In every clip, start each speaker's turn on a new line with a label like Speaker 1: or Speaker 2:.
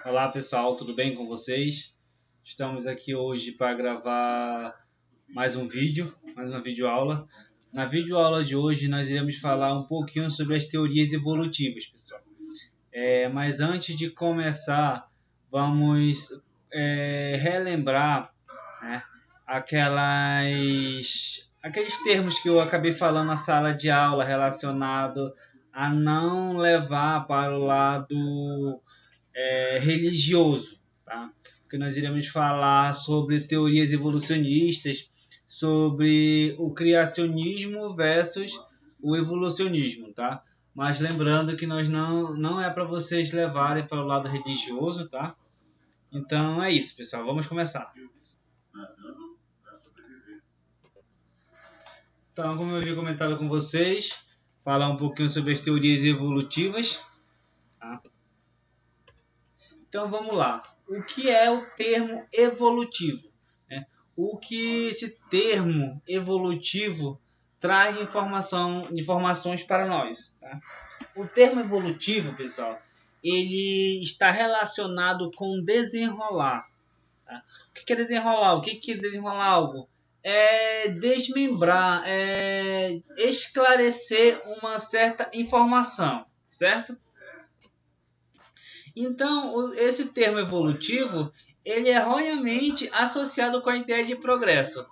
Speaker 1: Olá pessoal, tudo bem com vocês? Estamos aqui hoje para gravar mais um vídeo, mais uma videoaula. Na videoaula de hoje nós iremos falar um pouquinho sobre as teorias evolutivas, pessoal. Mas antes de começar, vamos relembrar, né, aqueles termos que eu acabei falando na sala de aula relacionado a não levar para o lado religioso, tá? Porque nós iremos falar sobre teorias evolucionistas, sobre o criacionismo versus o evolucionismo, tá? Mas lembrando que nós não é para vocês levarem para o lado religioso, tá? Então é isso, pessoal. Vamos começar. Então, como eu havia comentado com vocês, falar um pouquinho sobre as teorias evolutivas, tá? Então vamos lá. O que é o termo evolutivo? O que esse termo evolutivo traz de informações para nós? Tá? O termo evolutivo, pessoal, ele está relacionado com desenrolar. Tá? O que é desenrolar? O que é desenrolar algo? É desmembrar, é esclarecer uma certa informação, certo? Então, esse termo evolutivo, ele é erroneamente associado com a ideia de progresso.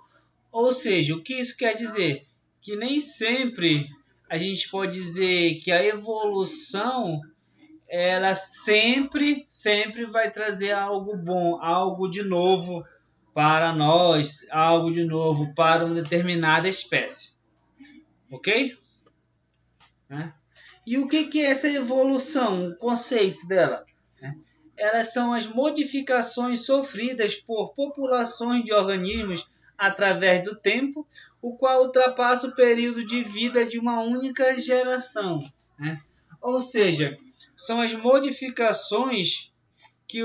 Speaker 1: Ou seja, o que isso quer dizer? Que nem sempre a gente pode dizer que a evolução, ela sempre vai trazer algo bom, algo de novo para nós, algo de novo para uma determinada espécie. Ok? E o que é essa evolução? O conceito dela? Elas são as modificações sofridas por populações de organismos através do tempo, o qual ultrapassa o período de vida de uma única geração. Ou seja, são as modificações que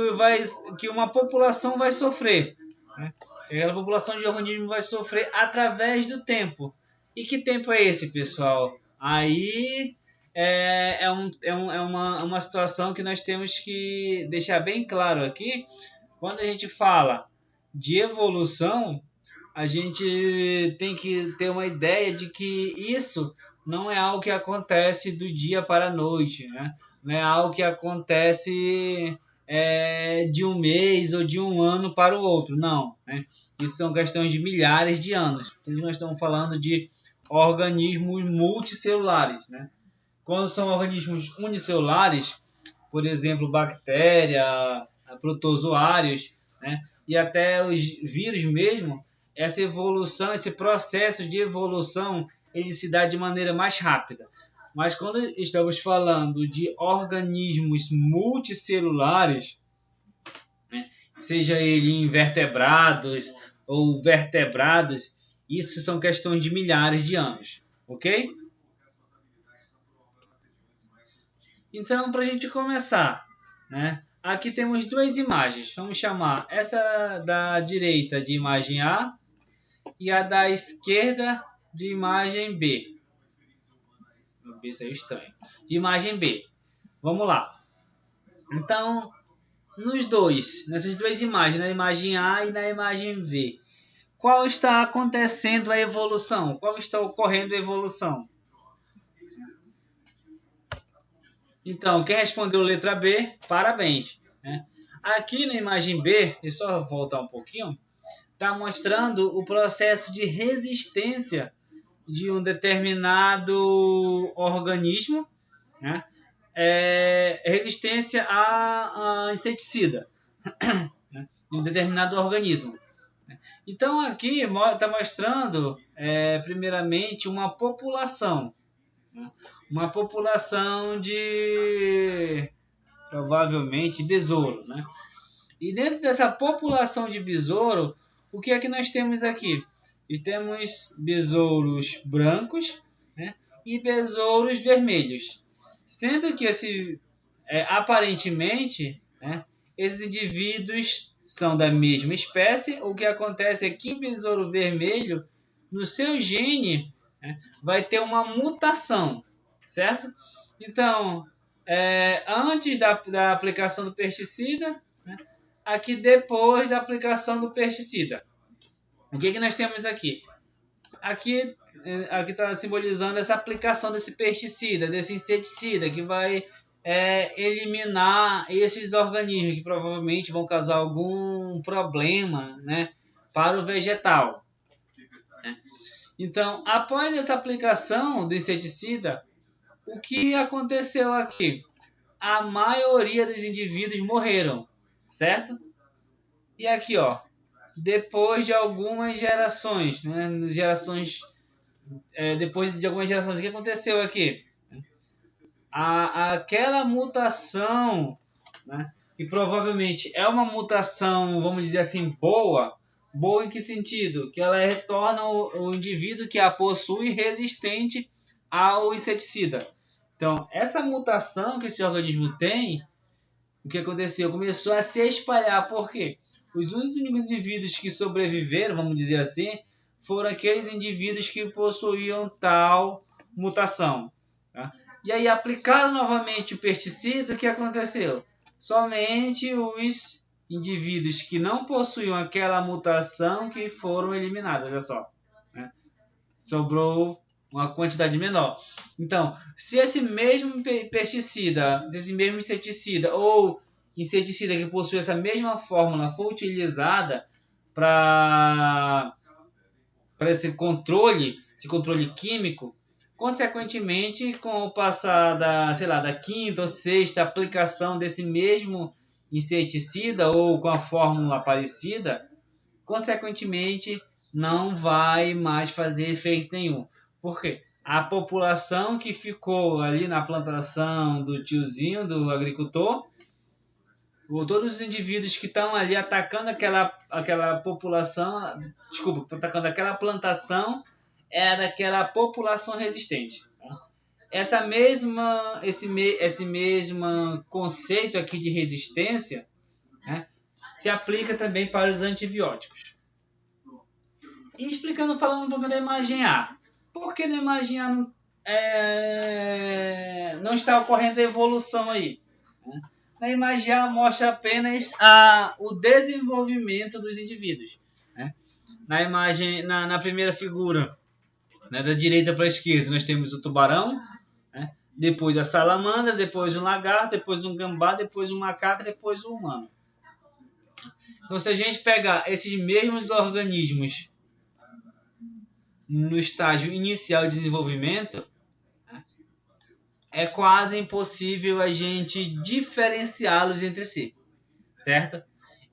Speaker 1: uma população vai sofrer. Aquela população de organismos vai sofrer através do tempo. E que tempo é esse, pessoal? Aí uma situação que nós temos que deixar bem claro aqui. Quando a gente fala de evolução, a gente tem que ter uma ideia de que isso não é algo que acontece do dia para a noite, né? Não é algo que acontece de um mês ou de um ano para o outro, não. Né? Isso são questões de milhares de anos. Então, nós estamos falando de organismos multicelulares, né? Quando são organismos unicelulares, por exemplo, bactéria, protozoários, né? E até os vírus mesmo, essa evolução, esse processo de evolução, ele se dá de maneira mais rápida. Mas quando estamos falando de organismos multicelulares, né, seja ele invertebrados ou vertebrados, isso são questões de milhares de anos, ok? Então, para a gente começar, né, aqui temos duas imagens. Vamos chamar essa da direita de imagem A e a da esquerda de imagem B. Isso é estranho. De imagem B. Vamos lá. Então, nessas duas imagens, na imagem A e na imagem B, qual está acontecendo a evolução? Qual está ocorrendo a evolução? Então, quem respondeu letra B, parabéns. Né? Aqui na imagem B, deixa eu só voltar um pouquinho, está mostrando o processo de resistência de um determinado organismo, né? Resistência a inseticida, né? De um determinado organismo. Então aqui está mostrando primeiramente uma população, né? Uma população de provavelmente besouro, né? E dentro dessa população de besouro, o que é que nós temos aqui? Temos besouros brancos, né, e besouros vermelhos. Sendo que aparentemente, né, esses indivíduos são da mesma espécie. O que acontece é que o besouro vermelho, no seu gene, né, vai ter uma mutação, certo? Então, antes da aplicação do pesticida, né? Aqui depois da aplicação do pesticida. O que nós temos aqui? Aqui está simbolizando essa aplicação desse pesticida, desse inseticida, que vai eliminar esses organismos que provavelmente vão causar algum problema, né, para o vegetal. Então, após essa aplicação do inseticida, o que aconteceu aqui? A maioria dos indivíduos morreram, certo? E aqui, ó, depois de algumas gerações, né, depois de algumas gerações, o que aconteceu aqui? Aquela mutação, né, que provavelmente é uma mutação, vamos dizer assim, boa em que sentido? Que ela retorna o indivíduo que a possui resistente ao inseticida. Então, essa mutação que esse organismo tem, o que aconteceu? Começou a se espalhar. Por quê? Os únicos indivíduos que sobreviveram, vamos dizer assim, foram aqueles indivíduos que possuíam tal mutação. Tá? E aí aplicaram novamente o pesticida, o que aconteceu? Somente os indivíduos que não possuíam aquela mutação que foram eliminados, olha só. Né? Sobrou uma quantidade menor. Então, se esse mesmo pesticida, esse mesmo inseticida ou inseticida que possui essa mesma fórmula for utilizada para esse controle químico, consequentemente, com o passar da quinta ou sexta aplicação desse mesmo inseticida ou com a fórmula parecida, consequentemente não vai mais fazer efeito nenhum. Por quê? A população que ficou ali na plantação do tiozinho, do agricultor, todos os indivíduos que estão ali atacando aquela população, estão atacando aquela plantação, é daquela população resistente. Tá? Esse mesmo conceito aqui de resistência, né, se aplica também para os antibióticos. E falando um pouco da imagem A. Por que na imagem A não está ocorrendo a evolução aí? Na imagem A mostra apenas o desenvolvimento dos indivíduos. Né? Na primeira figura, né, da direita para a esquerda, nós temos o tubarão, né? Depois a salamandra, depois um lagarto, depois um gambá, depois um macaco, depois o humano. Então, se a gente pegar esses mesmos organismos no estágio inicial de desenvolvimento, é quase impossível a gente diferenciá-los entre si, certo?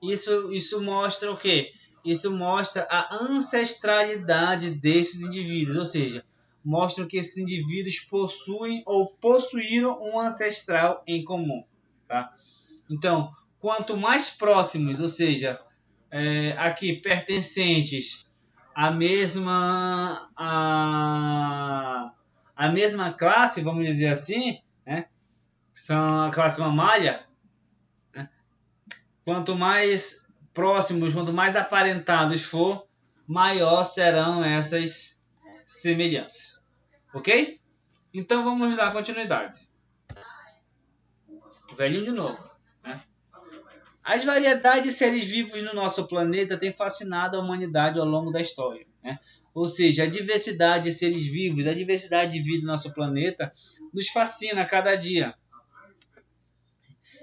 Speaker 1: Isso mostra o quê? Isso mostra a ancestralidade desses indivíduos, ou seja, mostra que esses indivíduos possuem ou possuíram um ancestral em comum, tá? Então, quanto mais próximos, ou seja, aqui pertencentes à mesma classe, vamos dizer assim, né? São a classe mamália, né? Quanto mais próximos, quanto mais aparentados for, maior serão essas semelhanças. Ok? Então vamos dar continuidade. Velhinho de novo. Né? As variedades de seres vivos no nosso planeta têm fascinado a humanidade ao longo da história. Né? Ou seja, a diversidade de seres vivos, a diversidade de vida no nosso planeta nos fascina a cada dia.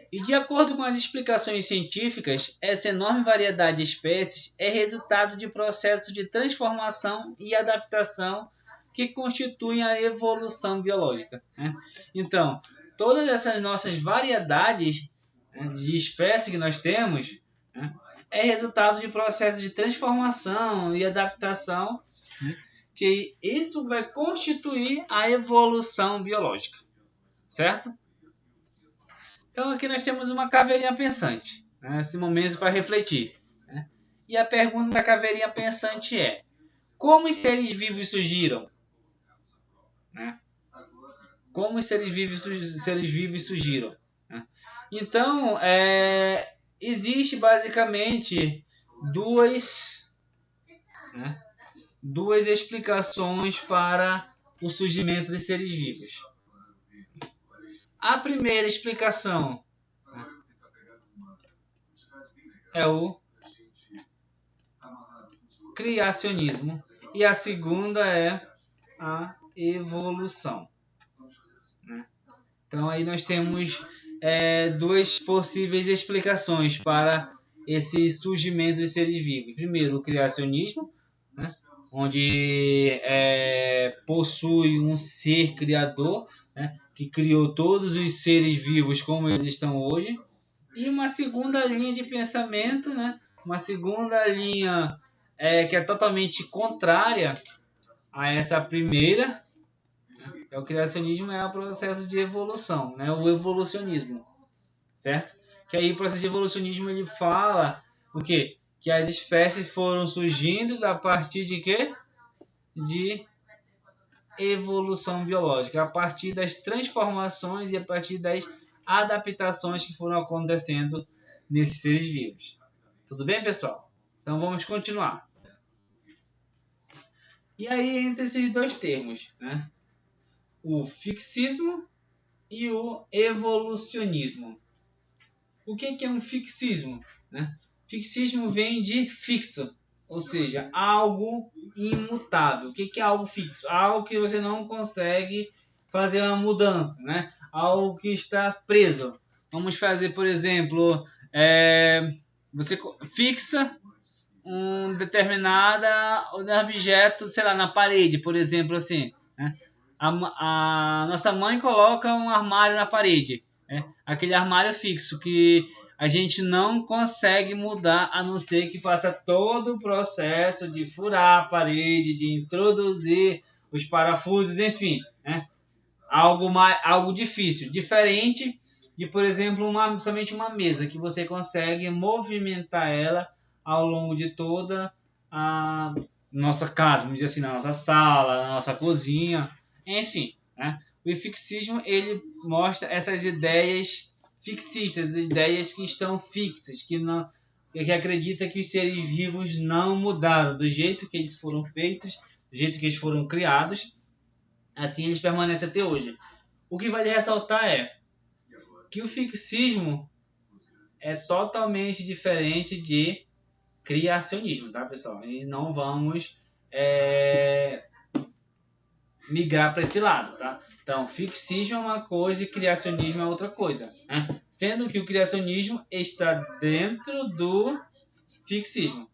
Speaker 1: E de acordo com as explicações científicas, essa enorme variedade de espécies é resultado de processos de transformação e adaptação que constituem a evolução biológica. Né? Então, todas essas nossas variedades, né, de espécies que nós temos, né, é resultado de processos de transformação e adaptação, né, que isso vai constituir a evolução biológica. Certo? Então aqui nós temos uma caveirinha pensante, né? Esse momento para refletir. Né? E a pergunta da caveirinha pensante é: como os seres vivos surgiram? Né? Como os seres vivos surgiram? Né? Então, existe basicamente duas explicações para o surgimento dos seres vivos. A primeira explicação é o criacionismo e a segunda é a evolução. Então aí nós temos duas possíveis explicações para esse surgimento de seres vivos. Primeiro, o criacionismo, né, onde possui um ser criador, né, que criou todos os seres vivos como eles estão hoje. E uma segunda linha de pensamento, né, uma segunda linha que é totalmente contrária a essa primeira. O criacionismo é o processo de evolução, né? O evolucionismo, certo? Que aí o processo de evolucionismo ele fala o quê? Que as espécies foram surgindo a partir de quê? De evolução biológica, a partir das transformações e a partir das adaptações que foram acontecendo nesses seres vivos. Tudo bem, pessoal? Então vamos continuar. E aí, entre esses dois termos, né? O fixismo e o evolucionismo. O que é um fixismo? Né? Fixismo vem de fixo, ou seja, algo imutável. O que é algo fixo? Algo que você não consegue fazer uma mudança, né? Algo que está preso. Vamos fazer, por exemplo, você fixa um determinado objeto, sei lá, na parede, por exemplo, assim, né? A nossa mãe coloca um armário na parede, né? Aquele armário fixo que a gente não consegue mudar a não ser que faça todo o processo de furar a parede, de introduzir os parafusos, enfim, né? Algo difícil, diferente de, por exemplo, somente uma mesa que você consegue movimentar ela ao longo de toda a nossa casa, vamos dizer assim, na nossa sala, na nossa cozinha, enfim, né? O fixismo ele mostra essas ideias fixistas, ideias que estão fixas, que acredita que os seres vivos não mudaram do jeito que eles foram feitos, do jeito que eles foram criados, assim eles permanecem até hoje. O que vale ressaltar é que o fixismo é totalmente diferente de criacionismo, tá, pessoal? E não vamos migrar para esse lado, tá? Então, fixismo é uma coisa e criacionismo é outra coisa, né? Sendo que o criacionismo está dentro do fixismo,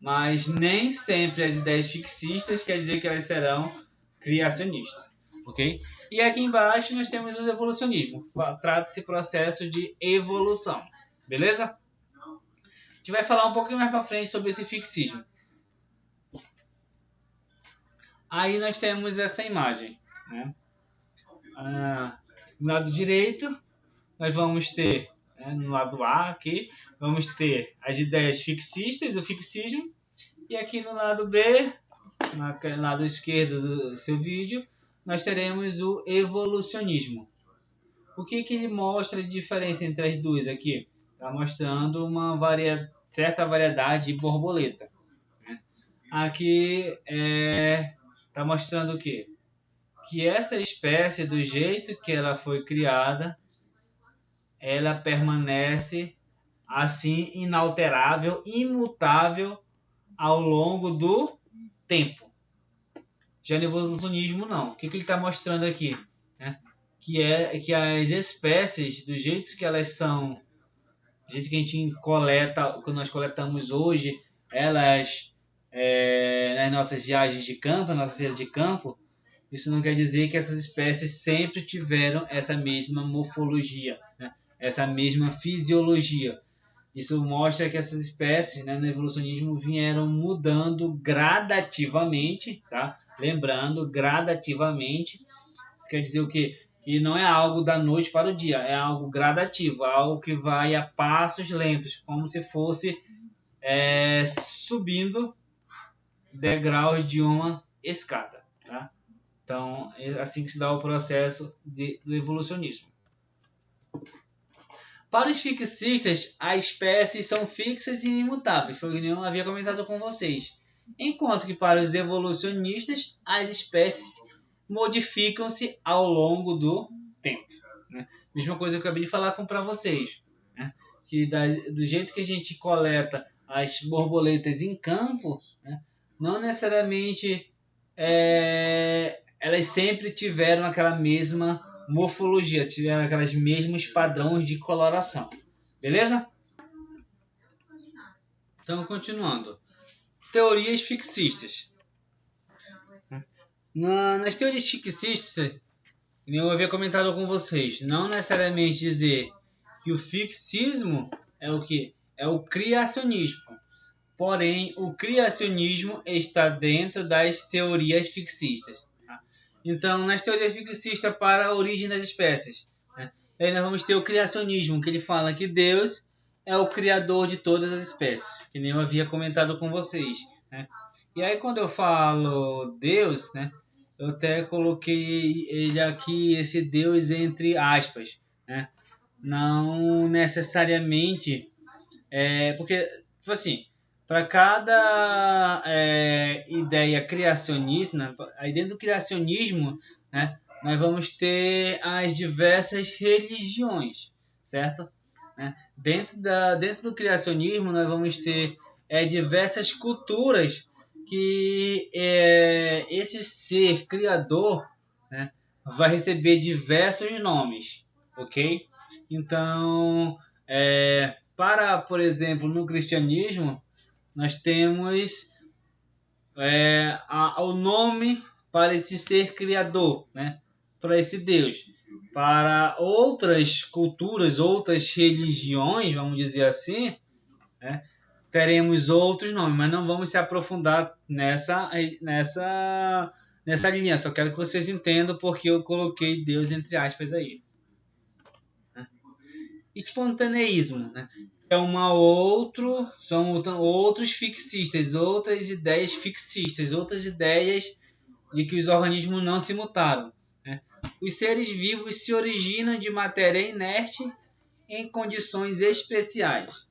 Speaker 1: mas nem sempre as ideias fixistas quer dizer que elas serão criacionistas, ok? E aqui embaixo nós temos o evolucionismo. Trata-se processo de evolução, beleza? A gente vai falar um pouquinho mais para frente sobre esse fixismo. Aí nós temos essa imagem, né? No lado direito, nós vamos ter, no lado A aqui, vamos ter as ideias fixistas, o fixismo, e aqui no lado B, no lado esquerdo do seu vídeo, nós teremos o evolucionismo. O que ele mostra de diferença entre as duas aqui? Está mostrando uma certa variedade de borboleta. Aqui está mostrando o quê? Que essa espécie, do jeito que ela foi criada, ela permanece assim inalterável, imutável ao longo do tempo. Já no evolucionismo não. O que ele está mostrando aqui? Que as espécies, do jeito que elas são, do jeito que a gente coleta, que nós coletamos hoje, elas nas nossas viagens de campo, nas nossas viagens de campo, isso não quer dizer que essas espécies sempre tiveram essa mesma morfologia, né? Essa mesma fisiologia. Isso mostra que essas espécies, no evolucionismo, vieram mudando gradativamente, tá? Lembrando, gradativamente. Isso quer dizer o quê? Que não é algo da noite para o dia, é algo gradativo, algo que vai a passos lentos, como se fosse subindo degraus de uma escada, tá? Então, é assim que se dá o processo do evolucionismo. Para os fixistas, as espécies são fixas e imutáveis, foi o que eu havia comentado com vocês. Enquanto que para os evolucionistas, as espécies modificam-se ao longo do tempo. né? Mesma coisa que eu acabei de falar para vocês, né? Que do jeito que a gente coleta as borboletas em campo, né? Não necessariamente elas sempre tiveram aquela mesma morfologia, tiveram aqueles mesmos padrões de coloração. Beleza? Então, continuando. Teorias fixistas. Nas teorias fixistas, eu havia comentado com vocês, não necessariamente dizer que o fixismo é o que? É o criacionismo. Porém, o criacionismo está dentro das teorias fixistas. Tá? Então, nas teorias fixistas para a origem das espécies, né? Aí nós vamos ter o criacionismo, que ele fala que Deus é o criador de todas as espécies, que nem eu havia comentado com vocês, né? E aí, quando eu falo Deus, né, eu até coloquei ele aqui, esse Deus entre aspas, né? Não necessariamente, porque, tipo assim, para cada ideia criacionista, aí dentro do criacionismo, né, nós vamos ter as diversas religiões, certo? Né? Dentro do criacionismo, nós vamos ter diversas culturas que esse ser criador, né, vai receber diversos nomes, ok? Então, por exemplo, no cristianismo, nós temos o nome para esse ser criador, né? Para esse Deus. Para outras culturas, outras religiões, vamos dizer assim, né? Teremos outros nomes, mas não vamos se aprofundar nessa linha. Só quero que vocês entendam porque eu coloquei Deus entre aspas aí. Espontaneísmo, né? São outros fixistas, outras ideias fixistas, outras ideias de que os organismos não se mutaram, né? Os seres vivos se originam de matéria inerte em condições especiais,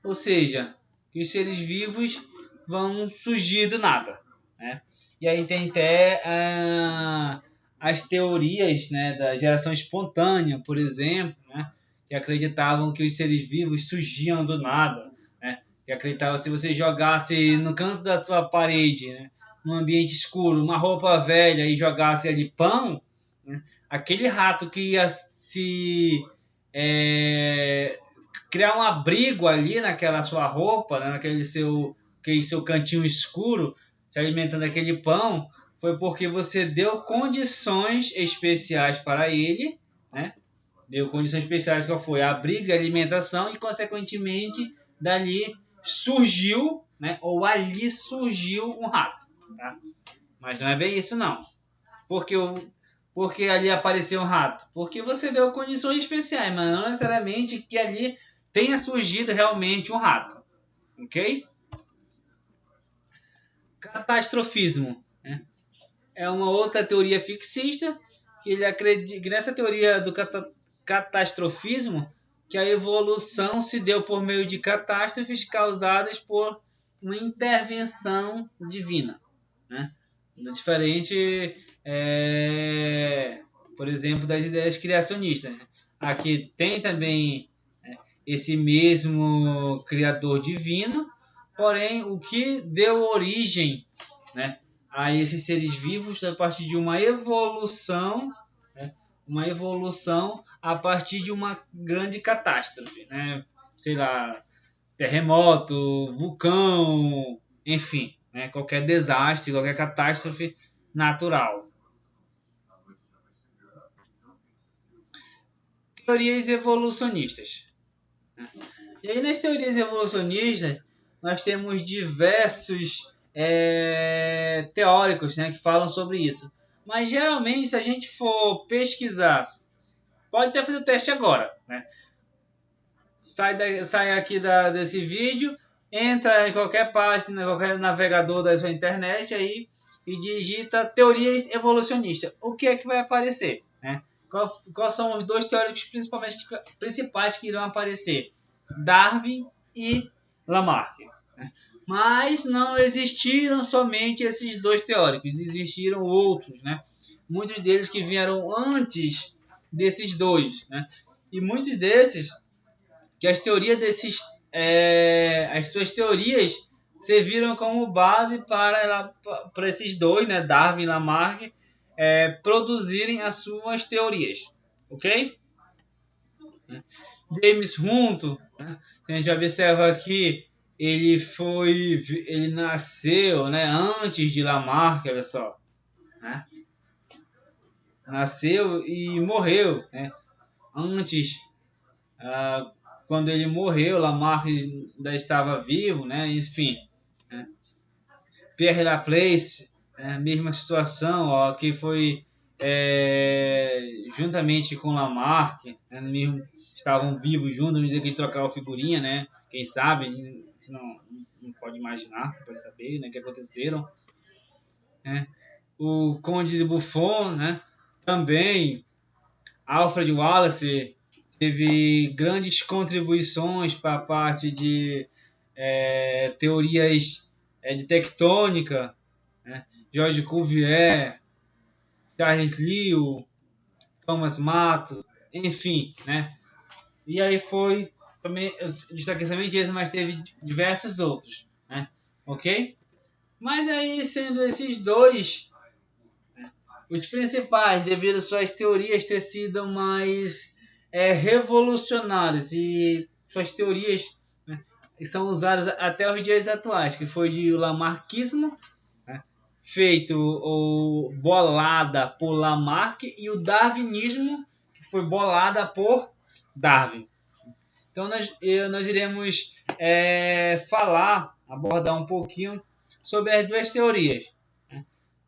Speaker 1: ou seja, que os seres vivos vão surgir do nada, né? E aí tem até as teorias, né, da geração espontânea, por exemplo, né, que acreditavam que os seres vivos surgiam do nada, né, que acreditavam que se você jogasse no canto da sua parede, né, num ambiente escuro, uma roupa velha e jogasse ali pão, né, aquele rato que ia criar um abrigo ali naquela sua roupa, né, naquele seu cantinho escuro, se alimentando daquele pão, foi porque você deu condições especiais para ele, né? Deu condições especiais que foi abrigo e alimentação e, consequentemente, dali surgiu, né? Ou ali surgiu um rato, tá? Mas não é bem isso, não. Porque ali apareceu um rato? Porque você deu condições especiais, mas não necessariamente que ali tenha surgido realmente um rato, ok? Catastrofismo, né? É uma outra teoria fixista que ele acredita que nessa teoria do catastrofismo que a evolução se deu por meio de catástrofes causadas por uma intervenção divina, né? Diferente, por exemplo, das ideias criacionistas, né? Aqui tem também esse mesmo criador divino, porém o que deu origem, né, a esses seres vivos a partir de uma evolução, né, a partir de uma grande catástrofe, né, sei lá, terremoto, vulcão, enfim, né, qualquer desastre, qualquer catástrofe natural. Teorias evolucionistas. E aí nas teorias evolucionistas nós temos diversos teóricos, né, que falam sobre isso. Mas geralmente se a gente for pesquisar, pode até fazer o teste agora, né? Sai aqui desse vídeo, entra em qualquer página, qualquer navegador da sua internet aí e digita teorias evolucionistas. O que é que vai aparecer, né? Quais são os dois teóricos principais que irão aparecer? Darwin e Lamarck. Mas não existiram somente esses dois teóricos, existiram outros, né? Muitos deles que vieram antes desses dois, né? E muitos desses, que as teorias desses, as suas teorias serviram como base para esses dois, né, Darwin e Lamarck, produzirem as suas teorias, ok? James Hunter, né, a gente observa aqui, ele nasceu, né, antes de Lamarck, olha só, né? Nasceu e morreu, né? Antes, quando ele morreu, Lamarck ainda estava vivo, né? Enfim, né? Pierre Laplace, né? Mesma situação, ó, que foi juntamente com Lamarck, né? Mesmo, estavam vivos juntos, não dizer que eles trocaram figurinha, né? Quem sabe, a gente não pode imaginar, não pode saber, né? Que aconteceram, né? O Conde de Buffon, né? Também Alfred Wallace teve grandes contribuições para a parte de teorias de tectônica, né? George Cuvier, Charles Lyell, Thomas Matos, enfim, né? E aí foi também, eu destaquei somente esse, mas teve diversos outros, né? Ok? Mas aí, sendo esses dois os principais, devido às suas teorias ter sido mais revolucionárias e suas teorias, né, que são usadas até os dias atuais, que foi de Lamarckismo, né, feito ou bolada por Lamarck, e o Darwinismo, que foi bolada por Darwin. Então nós iremos abordar um pouquinho sobre as duas teorias.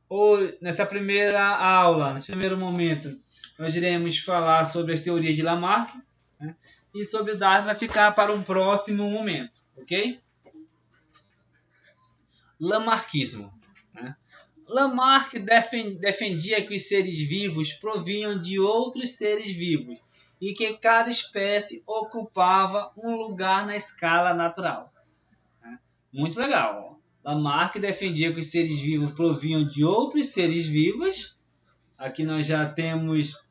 Speaker 1: Ou nessa primeira aula, nesse primeiro momento, nós iremos falar sobre as teorias de Lamarck, né? E sobre Darwin vai ficar para um próximo momento, ok? Lamarckismo, né? Lamarck defendia que os seres vivos provinham de outros seres vivos e que cada espécie ocupava um lugar na escala natural. Muito legal. Lamarck defendia que os seres vivos provinham de outros seres vivos. Aqui nós já temos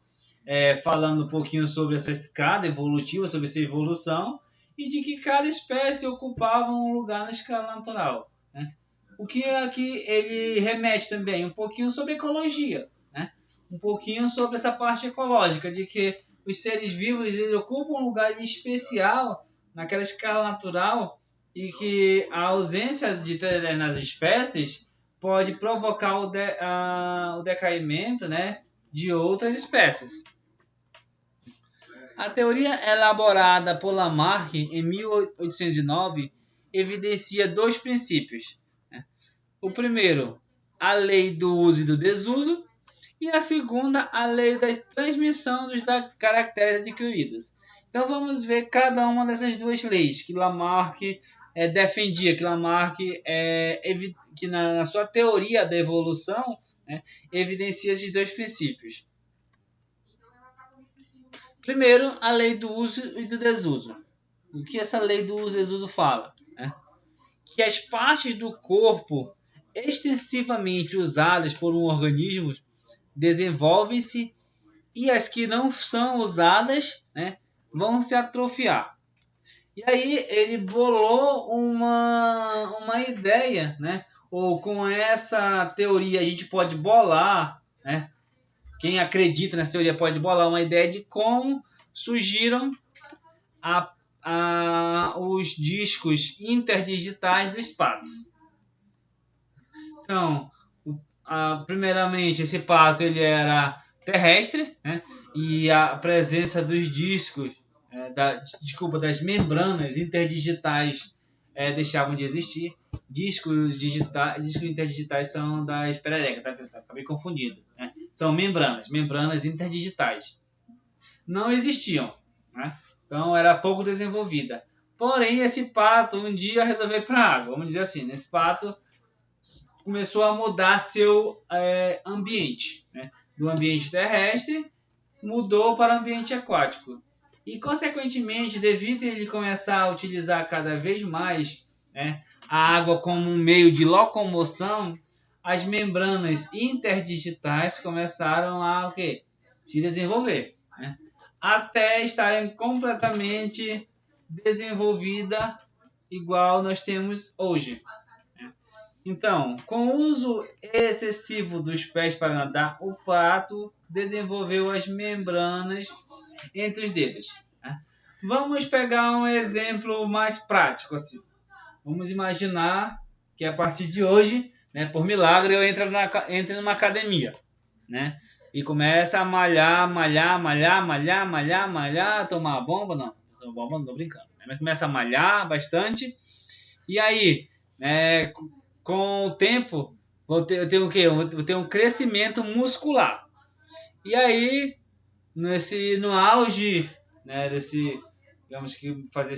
Speaker 1: falando um pouquinho sobre essa escada evolutiva, sobre essa evolução, e de que cada espécie ocupava um lugar na escala natural, né? O que aqui ele remete também um pouquinho sobre ecologia, né? Um pouquinho sobre essa parte ecológica, de que os seres vivos eles ocupam um lugar especial naquela escala natural e que a ausência de determinadas espécies pode provocar o decaimento, né, de outras espécies. A teoria elaborada por Lamarck em 1809 evidencia dois princípios, né? O primeiro, a lei do uso e do desuso, e a segunda, a lei da transmissão dos caracteres adquiridos. Então vamos ver cada uma dessas duas leis que Lamarck defendia, que Lamarck que na sua teoria da evolução, né, evidencia esses dois princípios. Primeiro, a lei do uso e do desuso. O que essa lei do uso e desuso fala? Que as partes do corpo extensivamente usadas por um organismo desenvolvem-se e as que não são usadas, né, vão se atrofiar. E aí ele bolou uma ideia, né? Ou com essa teoria a gente pode bolar, né? Quem acredita nessa teoria pode bolar uma ideia de como surgiram os discos interdigitais do espaço. Então, primeiramente, esse pato ele era terrestre, né? E a presença dos discos, das membranas interdigitais deixavam de existir. Discos interdigitais são das pererecas, tá, pessoal? Acabei confundido, né? São membranas interdigitais. Não existiam, né? Então era pouco desenvolvida. Porém, esse pato um dia resolveu ir para a água, vamos dizer assim. Esse pato começou a mudar seu ambiente, né? Do ambiente terrestre, mudou para o ambiente aquático. E, consequentemente, devido a ele começar a utilizar cada vez mais, né, a água como um meio de locomoção, as membranas interdigitais começaram a se desenvolver. né, até estarem completamente desenvolvida igual nós temos hoje. Então, com o uso excessivo dos pés para nadar, o pato desenvolveu as membranas entre os dedos. Né? Vamos pegar um exemplo mais prático assim. Vamos imaginar que a partir de hoje, né, por milagre, eu entro numa academia, né? E começa a malhar, tomar bomba, não. Tomar bomba, não tô brincando. Mas começa a malhar bastante. E aí, com o tempo, eu tenho o quê? Eu vou ter um crescimento muscular. E aí, no auge, né, digamos que fazer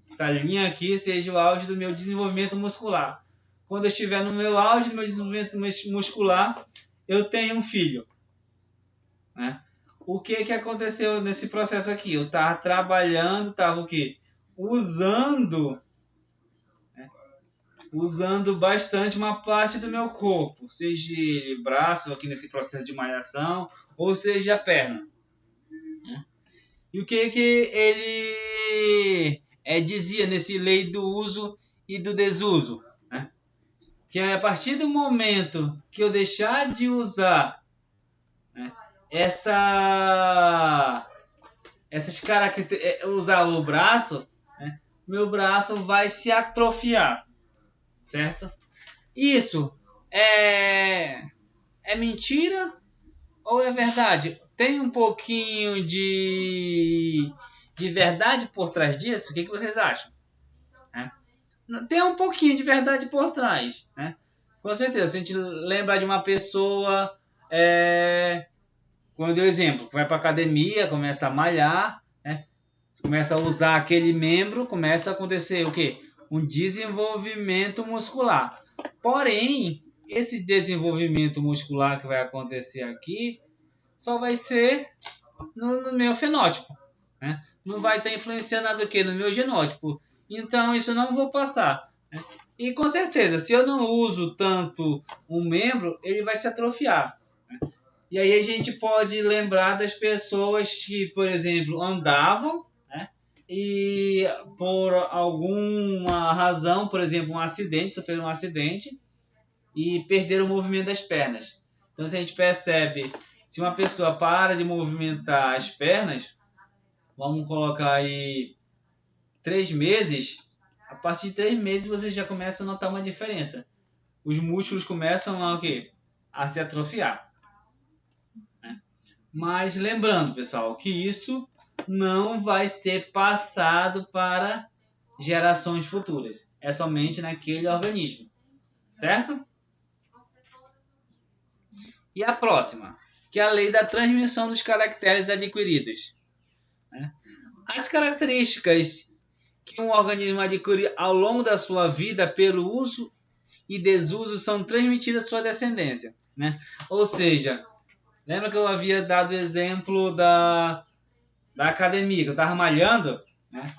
Speaker 1: essa linha aqui seja o auge do meu desenvolvimento muscular. Quando eu estiver no meu auge do meu desenvolvimento muscular, eu tenho um filho. Né? O que aconteceu nesse processo aqui? Eu estava trabalhando, estava o quê? Usando bastante uma parte do meu corpo, seja braço aqui nesse processo de malhação, ou seja a perna. Né? E o que ele dizia nesse lei do uso e do desuso? Né? Que a partir do momento que eu deixar de usar, né, essas características, usar o braço, né, meu braço vai se atrofiar, certo? Isso é mentira ou é verdade? Tem um pouquinho de verdade por trás disso? O que vocês acham? Tem um pouquinho de verdade por trás, né? Com certeza, se a gente lembrar de uma pessoa, como eu dei o exemplo, que vai para academia, começa a malhar, né? Começa a usar aquele membro, começa a acontecer o quê? Um desenvolvimento muscular. Porém, esse desenvolvimento muscular que vai acontecer aqui só vai ser no meu fenótipo, né? Não vai estar influenciando nada do que no meu genótipo. Então, isso não vou passar. Né? E com certeza, se eu não uso tanto um membro, ele vai se atrofiar. Né? E aí a gente pode lembrar das pessoas que, por exemplo, andavam, né? E por alguma razão, por exemplo, sofreram um acidente e perderam o movimento das pernas. Então, se a gente percebe, se uma pessoa para de movimentar as pernas, vamos colocar aí 3 meses, a partir de 3 meses você já começa a notar uma diferença. Os músculos começam a se atrofiar. Né? Mas lembrando, pessoal, que isso não vai ser passado para gerações futuras. É somente naquele organismo. Certo? E a próxima, que é a lei da transmissão dos caracteres adquiridos. Né? As características que um organismo adquire ao longo da sua vida pelo uso e desuso são transmitidas à sua descendência. Né? Ou seja, lembra que eu havia dado o exemplo da academia, que eu estava malhando, né?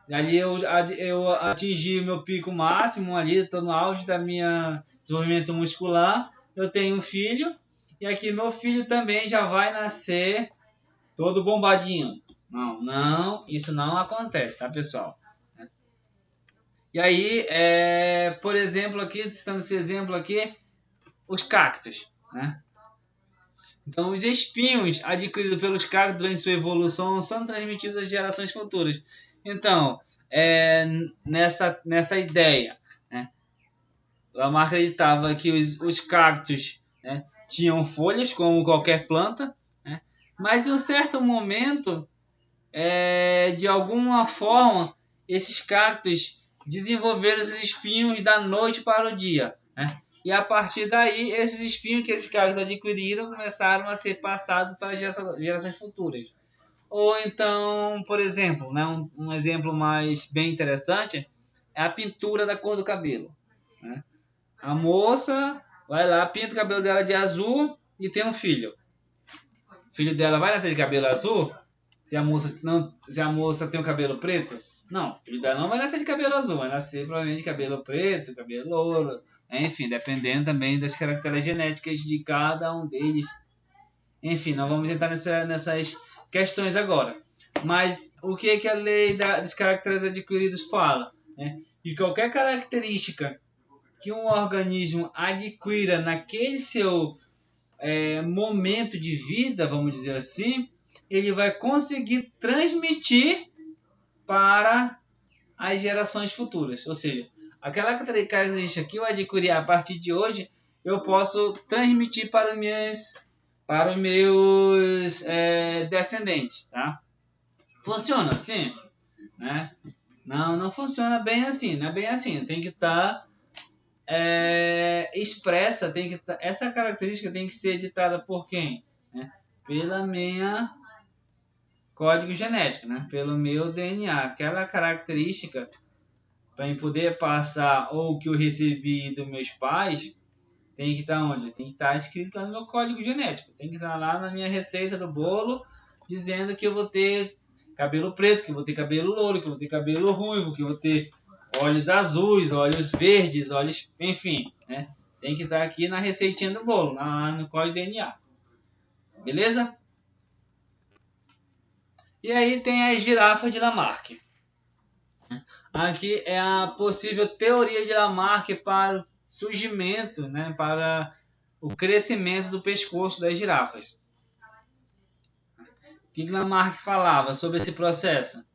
Speaker 1: E ali eu atingi o meu pico máximo, ali estou no auge da minha desenvolvimento muscular, eu tenho um filho, e aqui meu filho também já vai nascer todo bombadinho. Não, isso não acontece, tá, pessoal? E aí, por exemplo, aqui, citando esse exemplo aqui, os cactos, né? Então, os espinhos adquiridos pelos cactos durante sua evolução são transmitidos às gerações futuras. Então, nessa ideia, né, Lamarck acreditava que os cactos, né, tinham folhas, como qualquer planta, né, mas em um certo momento, de alguma forma, esses cactos desenvolveram os espinhos da noite para o dia. Né? E a partir daí, esses espinhos que esses cactos adquiriram começaram a ser passados para gerações futuras. Ou então, por exemplo, né, um exemplo mais bem interessante é a pintura da cor do cabelo. Né? A moça vai lá, pinta o cabelo dela de azul e tem um filho. O filho dela vai nascer de cabelo azul? Se a moça tem o cabelo preto? Não, o filho dela não vai nascer de cabelo azul, vai nascer provavelmente de cabelo preto, cabelo louro, enfim, dependendo também das características genéticas de cada um deles. Enfim, não vamos entrar nessas questões agora. Mas o que, que a lei dos caracteres adquiridos fala? Né? E qualquer característica que um organismo adquira naquele seu momento de vida, vamos dizer assim, ele vai conseguir transmitir para as gerações futuras. Ou seja, aquela característica que eu adquiri a partir de hoje, eu posso transmitir para os meus descendentes. Tá? Funciona assim? Né? Não funciona bem assim. Não é bem assim. Tem que estar expressa, essa característica tem que ser ditada por quem? Né? Pela minha código genético, né? Pelo meu DNA. Aquela característica, para eu poder passar ou que eu recebi dos meus pais, tem que estar onde? Tem que estar escrito lá no meu código genético. Tem que estar lá na minha receita do bolo, dizendo que eu vou ter cabelo preto, que eu vou ter cabelo louro, que eu vou ter cabelo ruivo, que eu vou ter olhos azuis, olhos verdes, olhos... Enfim, né? Tem que estar aqui na receitinha do bolo, no código DNA. Beleza? E aí tem a girafa de Lamarck. Aqui é a possível teoria de Lamarck para o surgimento, né? Para o crescimento do pescoço das girafas. O que Lamarck falava sobre esse processo?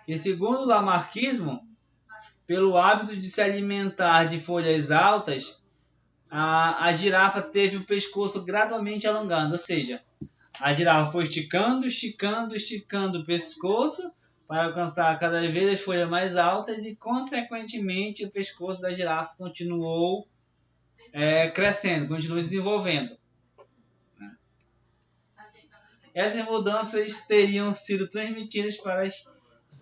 Speaker 1: E segundo o lamarckismo, pelo hábito de se alimentar de folhas altas, a girafa teve o pescoço gradualmente alongando, ou seja, a girafa foi esticando o pescoço para alcançar cada vez as folhas mais altas e, consequentemente, o pescoço da girafa continuou crescendo, continuou se desenvolvendo. Essas mudanças teriam sido transmitidas para as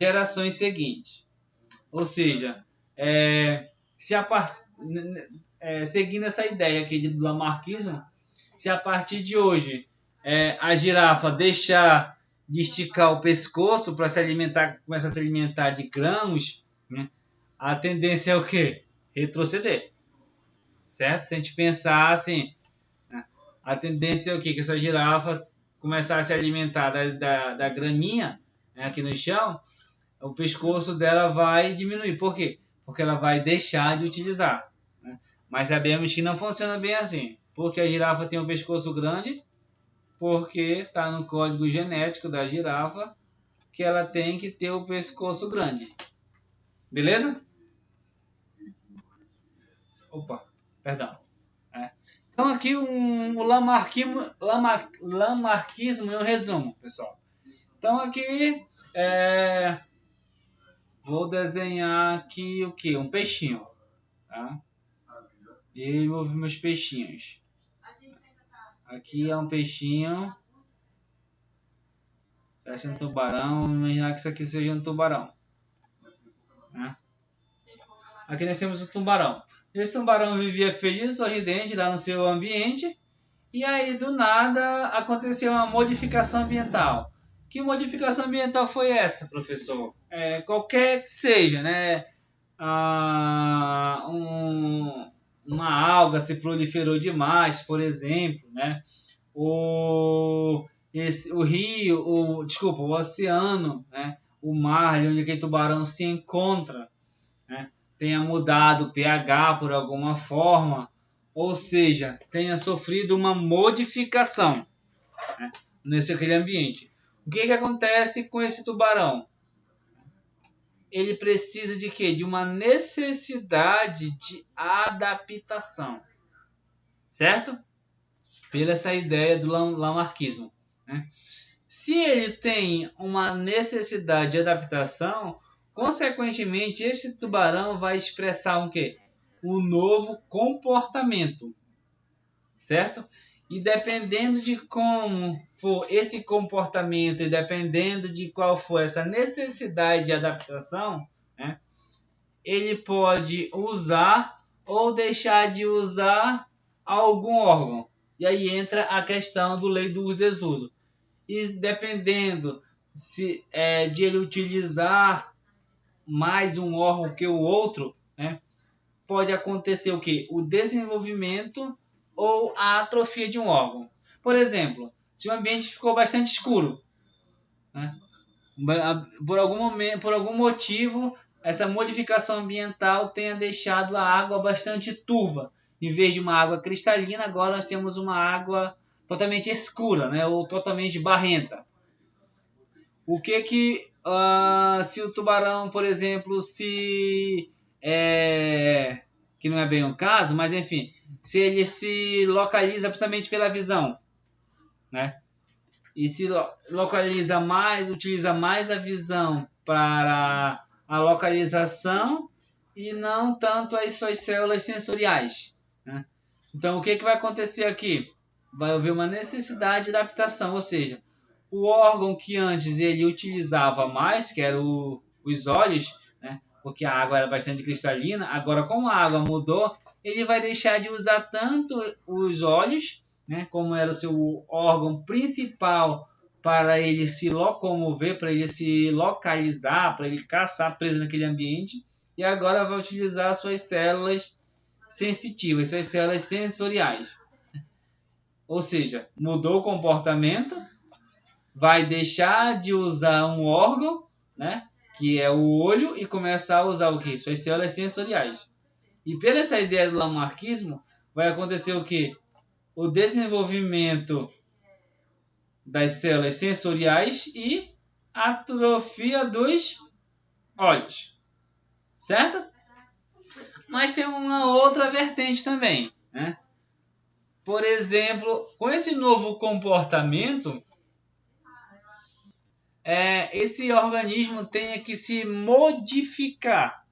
Speaker 1: gerações seguintes. Ou seja, seguindo essa ideia aqui do lamarckismo, se a partir de hoje a girafa deixar de esticar o pescoço para começar a se alimentar de grãos, né, a tendência é o quê? Retroceder. Certo? Se a gente pensar assim, a tendência é o quê? Que essa girafa começar a se alimentar da graminha, né, aqui no chão, o pescoço dela vai diminuir. Por quê? Porque ela vai deixar de utilizar. Né? Mas sabemos que não funciona bem assim. Porque a girafa tem um pescoço grande, porque está no código genético da girafa que ela tem que ter o pescoço grande. Beleza? Opa, perdão. Então aqui o lamarckismo é um resumo, pessoal. Então aqui vou desenhar aqui o que? Um peixinho. Tá? E vou ver meus peixinhos. Aqui é um peixinho. Parece um tubarão. Vamos imaginar que isso aqui seja um tubarão. Né? Aqui nós temos o tubarão. Esse tubarão vivia feliz e sorridente lá no seu ambiente. E aí, do nada, aconteceu uma modificação ambiental. Que modificação ambiental foi essa, professor? Qualquer que seja, né? Uma alga se proliferou demais, por exemplo, né? O oceano, né? O mar, onde aquele tubarão se encontra, né? Tenha mudado o pH por alguma forma, ou seja, tenha sofrido uma modificação, né, aquele ambiente. O que acontece com esse tubarão? Ele precisa de quê? De uma necessidade de adaptação, certo? Pela essa ideia do lamarckismo. Né? Se ele tem uma necessidade de adaptação, consequentemente, esse tubarão vai expressar um quê? Um novo comportamento, certo? E dependendo de como for esse comportamento e dependendo de qual for essa necessidade de adaptação, né, ele pode usar ou deixar de usar algum órgão. E aí entra a questão do lei do uso e desuso. E dependendo de ele utilizar mais um órgão que o outro, né, pode acontecer o quê? O desenvolvimento ou a atrofia de um órgão. Por exemplo, se o ambiente ficou bastante escuro, né? Por algum motivo, essa modificação ambiental tenha deixado a água bastante turva. Em vez de uma água cristalina, agora nós temos uma água totalmente escura, né? Ou totalmente barrenta. O que se o tubarão, por exemplo, que não é bem o caso, mas enfim, se ele se localiza principalmente pela visão, né? E se localiza mais, utiliza mais a visão para a localização e não tanto as suas células sensoriais, né? Então, o que vai acontecer aqui? Vai haver uma necessidade de adaptação, ou seja, o órgão que antes ele utilizava mais, que era os olhos, né? Porque a água era bastante cristalina, agora como a água mudou, ele vai deixar de usar tanto os olhos, né? Como era o seu órgão principal para ele se locomover, para ele se localizar, para ele caçar preso naquele ambiente, e agora vai utilizar suas células sensitivas, suas células sensoriais. Ou seja, mudou o comportamento, vai deixar de usar um órgão, né, que é o olho, e começar a usar o quê? Suas células sensoriais. E pela essa ideia do lamarckismo, vai acontecer o quê? O desenvolvimento das células sensoriais e atrofia dos olhos. Certo? Mas tem uma outra vertente também, né? Por exemplo, com esse novo comportamento, esse organismo tem que se modificar,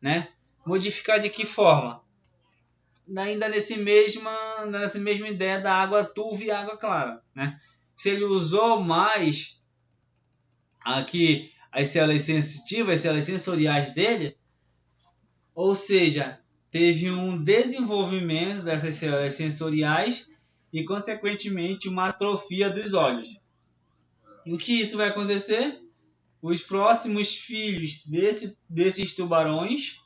Speaker 1: né? Modificar de que forma? Ainda nessa mesma ideia da água turva e água clara, né? Se ele usou mais aqui as células sensitivas, as células sensoriais dele, ou seja, teve um desenvolvimento dessas células sensoriais e, consequentemente, uma atrofia dos olhos. E o que isso vai acontecer? Os próximos filhos desses tubarões,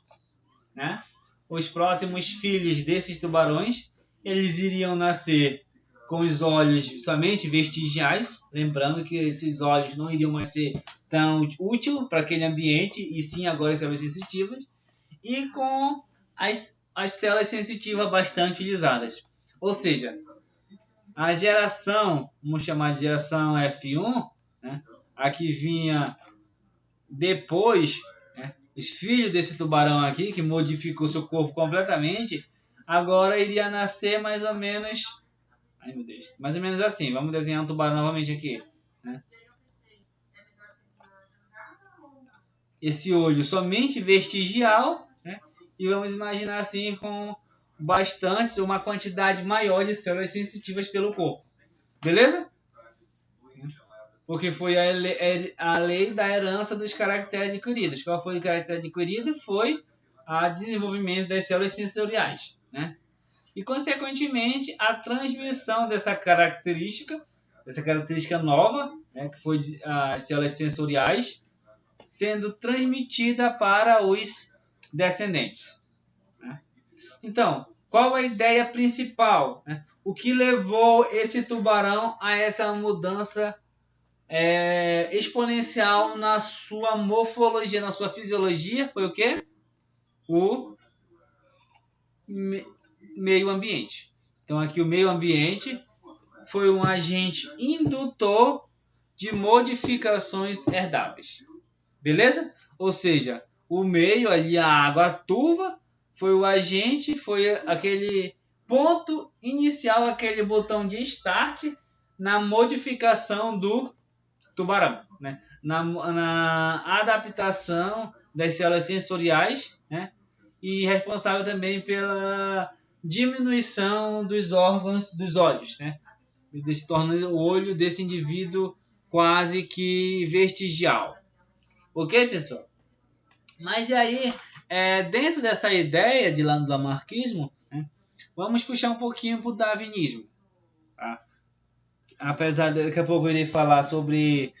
Speaker 1: né? Os próximos filhos desses tubarões, eles iriam nascer com os olhos somente vestigiais, lembrando que esses olhos não iriam mais ser tão úteis para aquele ambiente, e sim agora as células sensitivas, e com as células sensitivas bastante utilizadas. Ou seja, a geração, vamos chamar de geração F1, né, a que vinha depois, né, os filhos desse tubarão aqui, que modificou seu corpo completamente, agora iria nascer mais ou menos... Ai, meu Deus. Mais ou menos assim. Vamos desenhar um tubarão novamente aqui, né? Esse olho somente vestigial, né? E vamos imaginar assim com uma quantidade maior de células sensitivas pelo corpo. Beleza? Porque foi a lei da herança dos caracteres adquiridos. Qual foi o caractere adquirido? Foi o desenvolvimento das células sensoriais, né? E, consequentemente, a transmissão dessa característica nova, né, que foi as células sensoriais, sendo transmitida para os descendentes, né? Então, qual a ideia principal, né? O que levou esse tubarão a essa mudança exponencial na sua morfologia, na sua fisiologia? Foi o quê? O meio ambiente. Então, aqui o meio ambiente foi um agente indutor de modificações herdáveis. Beleza? Ou seja, o meio ali, a água turva, foi o agente, foi aquele ponto inicial, aquele botão de start na modificação do tubarão, né? Na adaptação das células sensoriais, né? E responsável também pela diminuição dos órgãos dos olhos, né? Se torna o olho desse indivíduo quase que vestigial. Ok, pessoal? Mas e aí, dentro dessa ideia de lamarckismo, né, vamos puxar um pouquinho para o darwinismo. Tá? Apesar de daqui a pouco eu irei falar sobre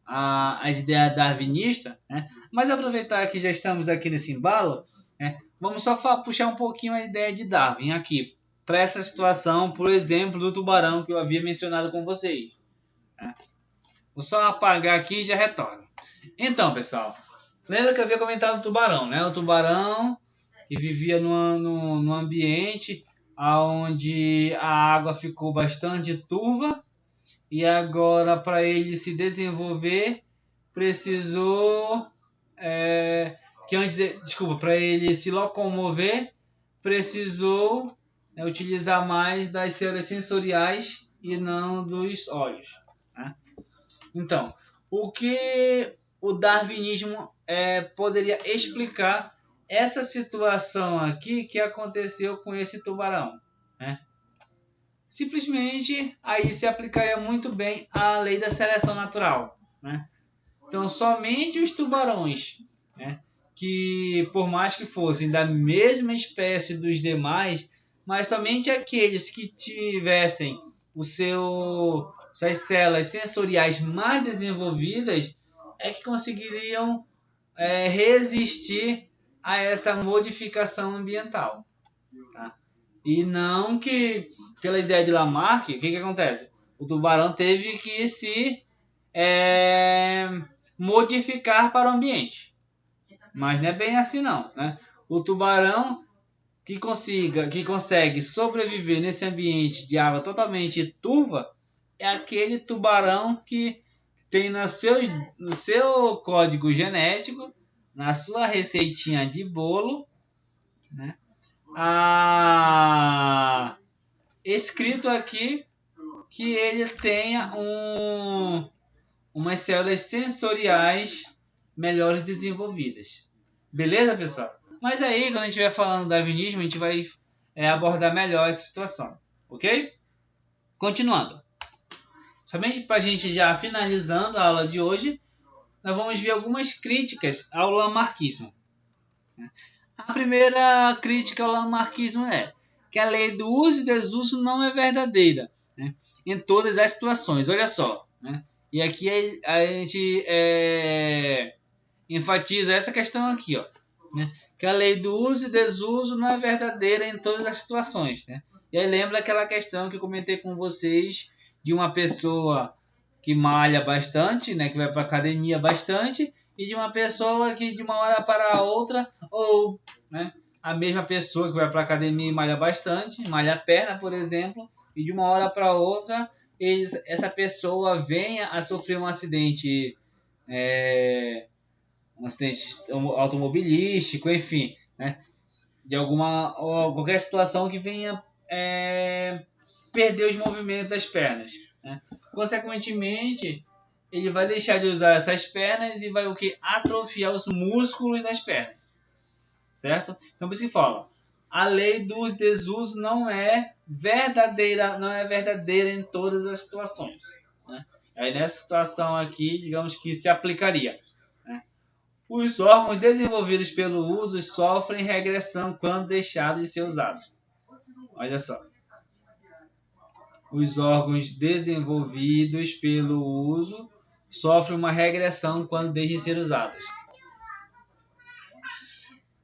Speaker 1: as ideias darwinistas, né? Mas aproveitar que já estamos aqui nesse embalo, né, vamos só puxar um pouquinho a ideia de Darwin aqui. para essa situação, por exemplo, do tubarão que eu havia mencionado com vocês. Vou só apagar aqui e já retorno. Então, pessoal, lembra que eu havia comentado do tubarão, né? O tubarão que vivia num ambiente onde a água ficou bastante turva e agora, para ele se desenvolver, precisou para ele se locomover, precisou utilizar mais das células sensoriais e não dos olhos. Né? Então, o que o darwinismo poderia explicar essa situação aqui que aconteceu com esse tubarão? Né? Simplesmente aí se aplicaria muito bem a lei da seleção natural. Né? Então, somente os tubarões, né, que por mais que fossem da mesma espécie dos demais, mas somente aqueles que tivessem suas células sensoriais mais desenvolvidas é que conseguiriam resistir a essa modificação ambiental. Tá? E não que, pela ideia de Lamarck, o que acontece? O tubarão teve que se modificar para o ambiente. Mas não é bem assim não. Né? O tubarão que consegue sobreviver nesse ambiente de água totalmente turva é aquele tubarão que tem no seu código genético, na sua receitinha de bolo, né? Escrito aqui que ele tenha umas células sensoriais melhores desenvolvidas. Beleza, pessoal? Mas aí, quando a gente estiver falando do darwinismo, a gente vai abordar melhor essa situação. Ok? Continuando. Somente para a gente já finalizando a aula de hoje, nós vamos ver algumas críticas ao lamarquismo. A primeira crítica ao lamarquismo é que a lei do uso e desuso não é verdadeira, né, em todas as situações. Olha só. Né? E aqui a gente enfatiza essa questão aqui, ó, né? Que a lei do uso e desuso não é verdadeira em todas as situações. Né? E aí lembra aquela questão que eu comentei com vocês de uma pessoa que malha bastante, né, que vai para a academia bastante, e de uma pessoa que de uma hora para a outra, ou né, a mesma pessoa que vai para a academia e malha bastante, malha a perna, por exemplo, e de uma hora para outra essa pessoa venha a sofrer um acidente automobilístico, enfim, né, de qualquer situação que venha perder os movimentos das pernas. Né? Consequentemente, ele vai deixar de usar essas pernas e vai atrofiar os músculos das pernas. Certo? Então, por isso que fala, a lei do desuso não é verdadeira em todas as situações. Né? Aí nessa situação aqui, digamos que se aplicaria. Né? Os órgãos desenvolvidos pelo uso sofrem regressão quando deixados de ser usados. Olha só. Os órgãos desenvolvidos pelo uso sofrem uma regressão quando deixam de ser usados.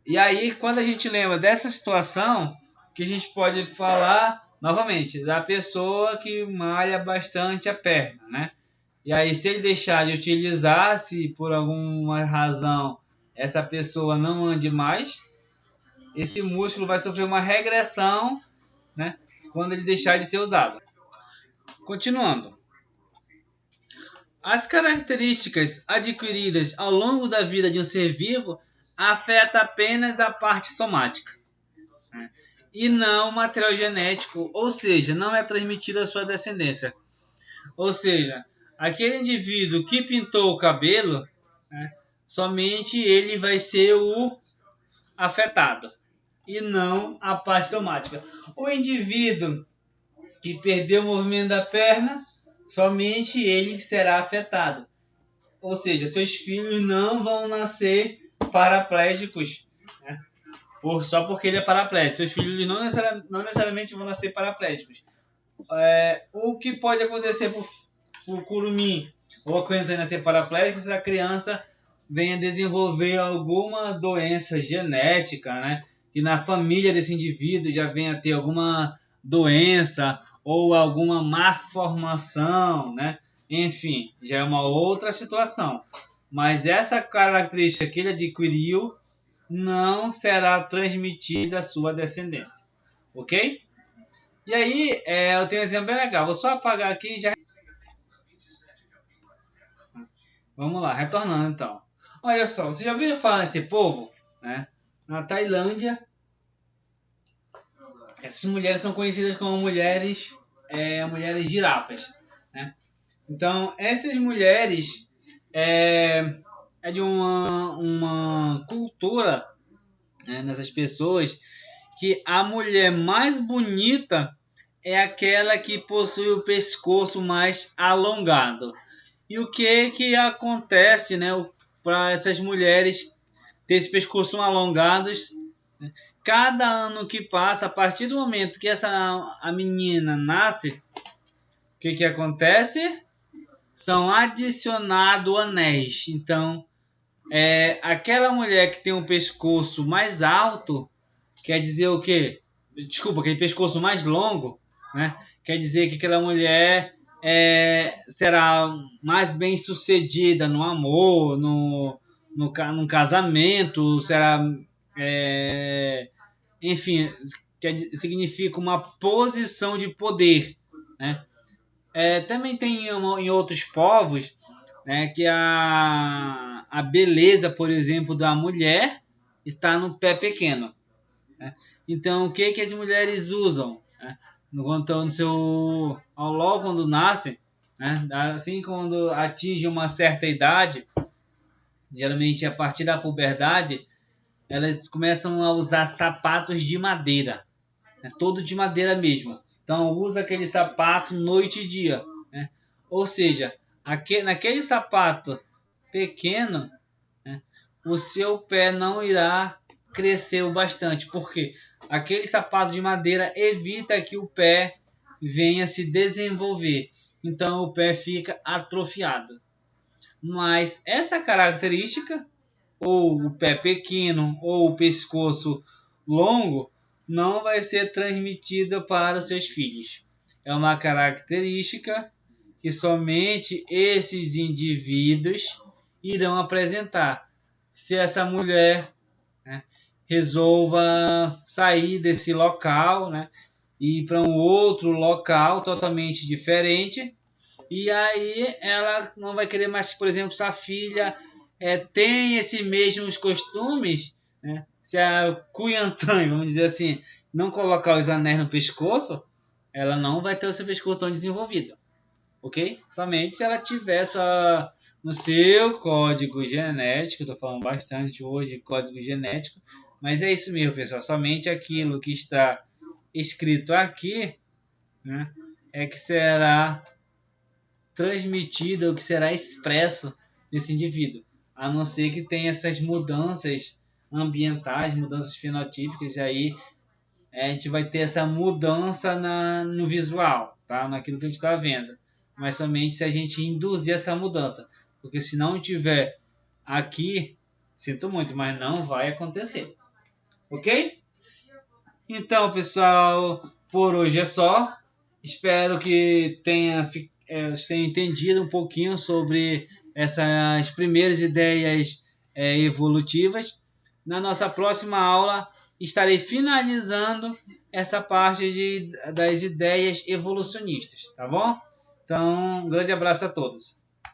Speaker 1: E aí, quando a gente lembra dessa situação, que a gente pode falar novamente da pessoa que malha bastante a perna, né? E aí, se ele deixar de utilizar, se por alguma razão essa pessoa não ande mais, esse músculo vai sofrer uma regressão, né? Quando ele deixar de ser usado. Continuando. As características adquiridas ao longo da vida de um ser vivo afetam apenas a parte somática, né? E não o material genético, ou seja, não é transmitido à sua descendência. Ou seja, aquele indivíduo que pintou o cabelo, né, somente ele vai ser o afetado e não a parte somática. O indivíduo que perdeu o movimento da perna, somente ele será afetado. Ou seja, seus filhos não vão nascer paraplégicos, né? Só porque ele é paraplégico. Seus filhos não necessariamente vão nascer paraplégicos. O que pode acontecer por curumim ou a criança nascer paraplégico se a criança venha desenvolver alguma doença genética, né? Que na família desse indivíduo já venha a ter alguma doença ou alguma malformação, né? Enfim, já é uma outra situação. Mas essa característica que ele adquiriu não será transmitida à sua descendência. Ok? E aí, eu tenho um exemplo bem legal. Vou só apagar aqui e já... Vamos lá, retornando então. Olha só, vocês já ouviram falar nesse povo? Né? Na Tailândia, essas mulheres são conhecidas como mulheres girafas. Né? Então, essas mulheres é de uma cultura, né, nessas pessoas, que a mulher mais bonita é aquela que possui o pescoço mais alongado. E o que acontece, né, para essas mulheres ter esse pescoço alongados? Cada ano que passa, a partir do momento que a menina nasce, o que acontece? São adicionados anéis. Então, aquela mulher que tem um pescoço mais alto, quer dizer o quê? Desculpa, aquele pescoço mais longo, né? Quer dizer que aquela mulher será mais bem sucedida no amor, no casamento, será, enfim, significa uma posição de poder, né? Também tem em outros povos, né, que a beleza, por exemplo, da mulher está no pé pequeno. Né? Então, o que as mulheres usam? Né? Logo quando nascem, né? Assim quando atingem uma certa idade, geralmente a partir da puberdade, elas começam a usar sapatos de madeira, né? Todo de madeira mesmo. Então, usa aquele sapato noite e dia. Né? Ou seja, naquele sapato pequeno, né, o seu pé não irá crescer o bastante, porque aquele sapato de madeira evita que o pé venha se desenvolver. Então, o pé fica atrofiado. Mas essa característica, ou o pé pequeno, ou o pescoço longo, não vai ser transmitida para os seus filhos. É uma característica que somente esses indivíduos irão apresentar. Se essa mulher, né, resolva sair desse local, né, e ir para um outro local totalmente diferente, e aí ela não vai querer mais, por exemplo, sua filha tem esses mesmos costumes, né? Se a Cuyantã, vamos dizer assim, não colocar os anéis no pescoço, ela não vai ter o seu pescoço tão desenvolvido, ok? Somente se ela tiver no seu código genético, estou falando bastante hoje de código genético, mas é isso mesmo, pessoal, somente aquilo que está escrito aqui, né, é que será transmitido, ou que será expresso nesse indivíduo, a não ser que tenha essas mudanças ambientais, mudanças fenotípicas, e aí a gente vai ter essa mudança no visual, tá? Naquilo que a gente está vendo, mas somente se a gente induzir essa mudança, porque se não tiver aqui, sinto muito, mas não vai acontecer, ok? Então, pessoal, por hoje é só. Espero que vocês tenham entendido um pouquinho sobre essas primeiras ideias evolutivas. Na nossa próxima aula, estarei finalizando essa parte das ideias evolucionistas, tá bom? Então, um grande abraço a todos.